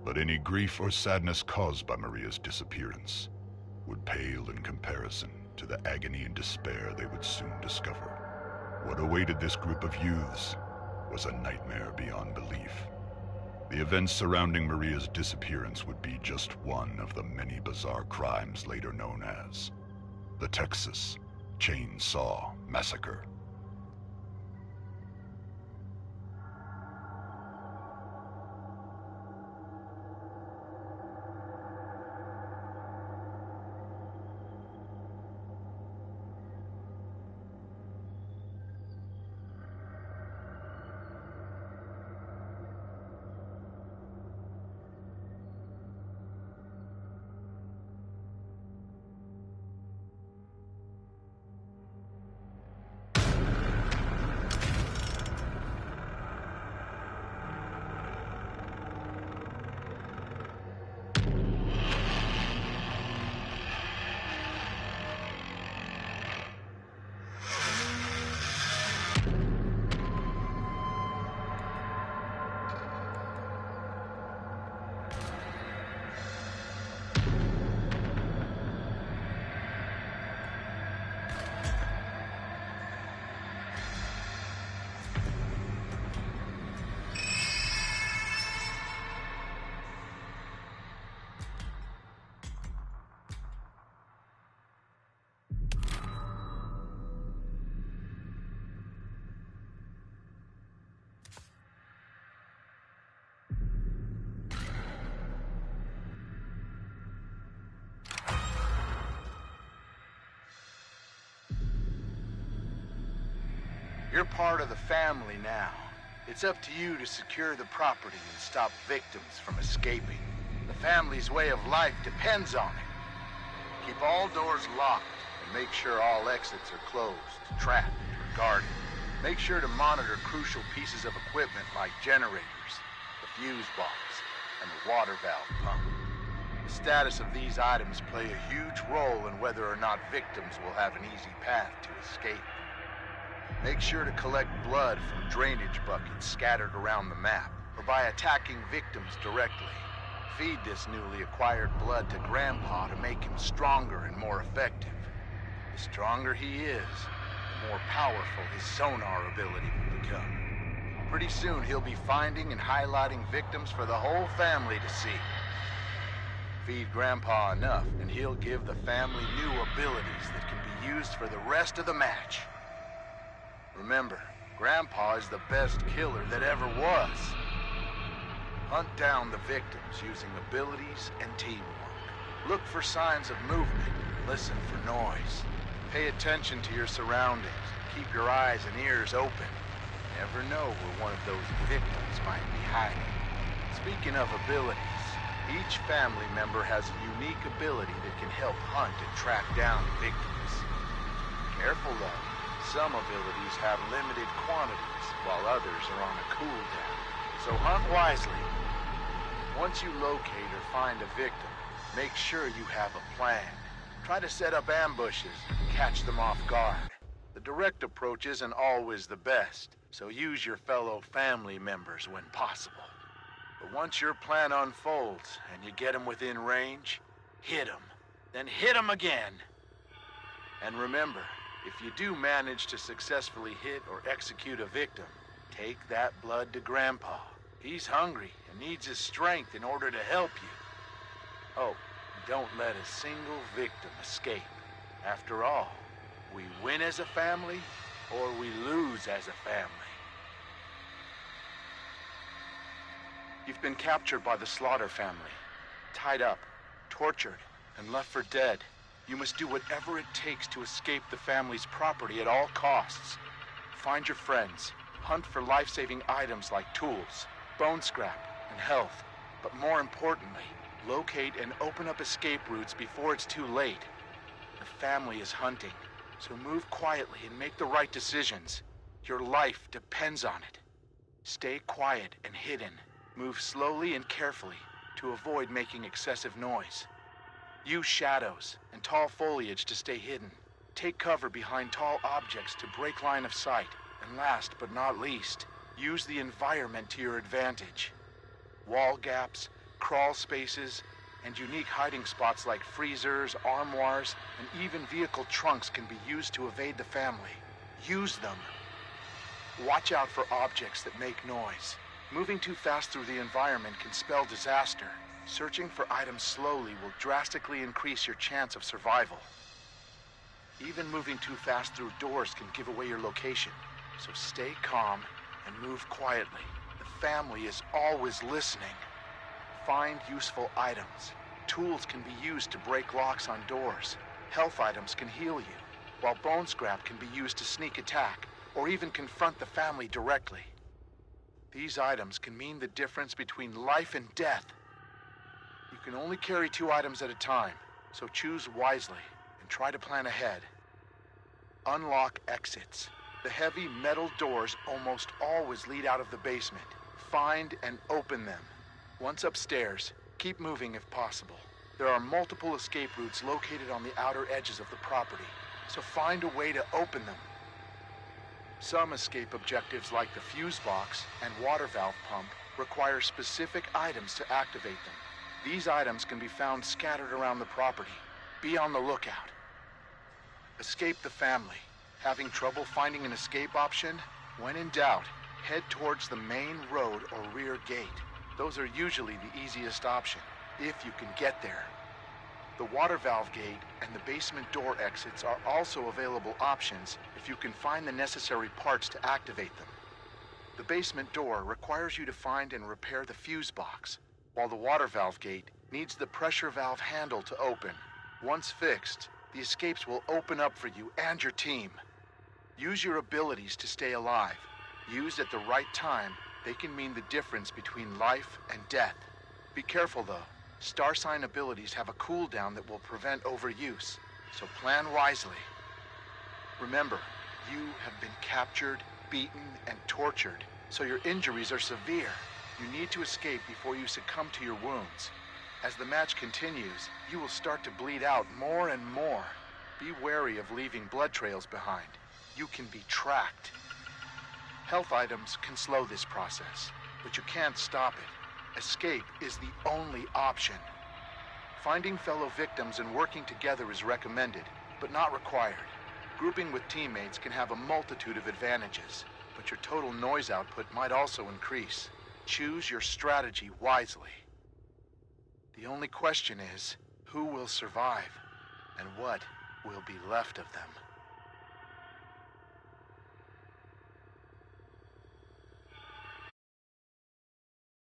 But any grief or sadness caused by Maria's disappearance would pale in comparison to the agony and despair they would soon discover. What awaited this group of youths was a nightmare beyond belief. The events surrounding Maria's disappearance would be just one of the many bizarre crimes later known as the Texas Chainsaw Massacre. You're part of the family now. It's up to you to secure the property and stop victims from escaping. The family's way of life depends on it. Keep all doors locked and make sure all exits are closed, trapped, or guarded. Make sure to monitor crucial pieces of equipment like generators, the fuse box, and the water valve pump. The status of these items play a huge role in whether or not victims will have an easy path to escape. Make sure to collect blood from drainage buckets scattered around the map, or by attacking victims directly. Feed this newly acquired blood to Grandpa to make him stronger and more effective. The stronger he is, the more powerful his sonar ability will become. Pretty soon he'll be finding and highlighting victims for the whole family to see. Feed Grandpa enough, and he'll give the family new abilities that can be used for the rest of the match. Remember, Grandpa is the best killer that ever was. Hunt down the victims using abilities and teamwork. Look for signs of movement. Listen for noise. Pay attention to your surroundings. Keep your eyes and ears open. You never know where one of those victims might be hiding. Speaking of abilities, each family member has a unique ability that can help hunt and track down victims. Careful though. Some abilities have limited quantities, while others are on a cooldown. So hunt wisely. Once you locate or find a victim, make sure you have a plan. Try to set up ambushes and catch them off guard. The direct approach isn't always the best, so use your fellow family members when possible. But once your plan unfolds and you get them within range, hit them. Then hit them again. And remember, if you do manage to successfully hit or execute a victim, take that blood to Grandpa. He's hungry and needs his strength in order to help you. Oh, don't let a single victim escape. After all, we win as a family, or we lose as a family. You've been captured by the Slaughter family, tied up, tortured, and left for dead. You must do whatever it takes to escape the family's property at all costs. Find your friends. Hunt for life-saving items like tools, bone scrap, and health. But more importantly, locate and open up escape routes before it's too late. The family is hunting, so move quietly and make the right decisions. Your life depends on it. Stay quiet and hidden. Move slowly and carefully to avoid making excessive noise. Use shadows and tall foliage to stay hidden. Take cover behind tall objects to break line of sight. And last but not least, use the environment to your advantage. Wall gaps, crawl spaces, and unique hiding spots like freezers, armoires, and even vehicle trunks can be used to evade the family. Use them. Watch out for objects that make noise. Moving too fast through the environment can spell disaster. Searching for items slowly will drastically increase your chance of survival. Even moving too fast through doors can give away your location, so stay calm and move quietly. The family is always listening. Find useful items. Tools can be used to break locks on doors. Health items can heal you, while bone scrap can be used to sneak attack, or even confront the family directly. These items can mean the difference between life and death. You can only carry 2 items at a time, so choose wisely and try to plan ahead. Unlock exits. The heavy metal doors almost always lead out of the basement. Find and open them. Once upstairs, keep moving if possible. There are multiple escape routes located on the outer edges of the property, so find a way to open them. Some escape objectives like the fuse box and water valve pump require specific items to activate them. These items can be found scattered around the property. Be on the lookout. Escape the family. Having trouble finding an escape option? When in doubt, head towards the main road or rear gate. Those are usually the easiest option, if you can get there. The water valve gate and the basement door exits are also available options if you can find the necessary parts to activate them. The basement door requires you to find and repair the fuse box, while the water valve gate needs the pressure valve handle to open. Once fixed, the escapes will open up for you and your team. Use your abilities to stay alive. Used at the right time, they can mean the difference between life and death. Be careful though. Star sign abilities have a cooldown that will prevent overuse, so plan wisely. Remember, you have been captured, beaten, and tortured, so your injuries are severe. You need to escape before you succumb to your wounds. As the match continues, you will start to bleed out more and more. Be wary of leaving blood trails behind. You can be tracked. Health items can slow this process, but you can't stop it. Escape is the only option. Finding fellow victims and working together is recommended, but not required. Grouping with teammates can have a multitude of advantages, but your total noise output might also increase. Choose your strategy wisely. The only question is, who will survive, and what will be left of them?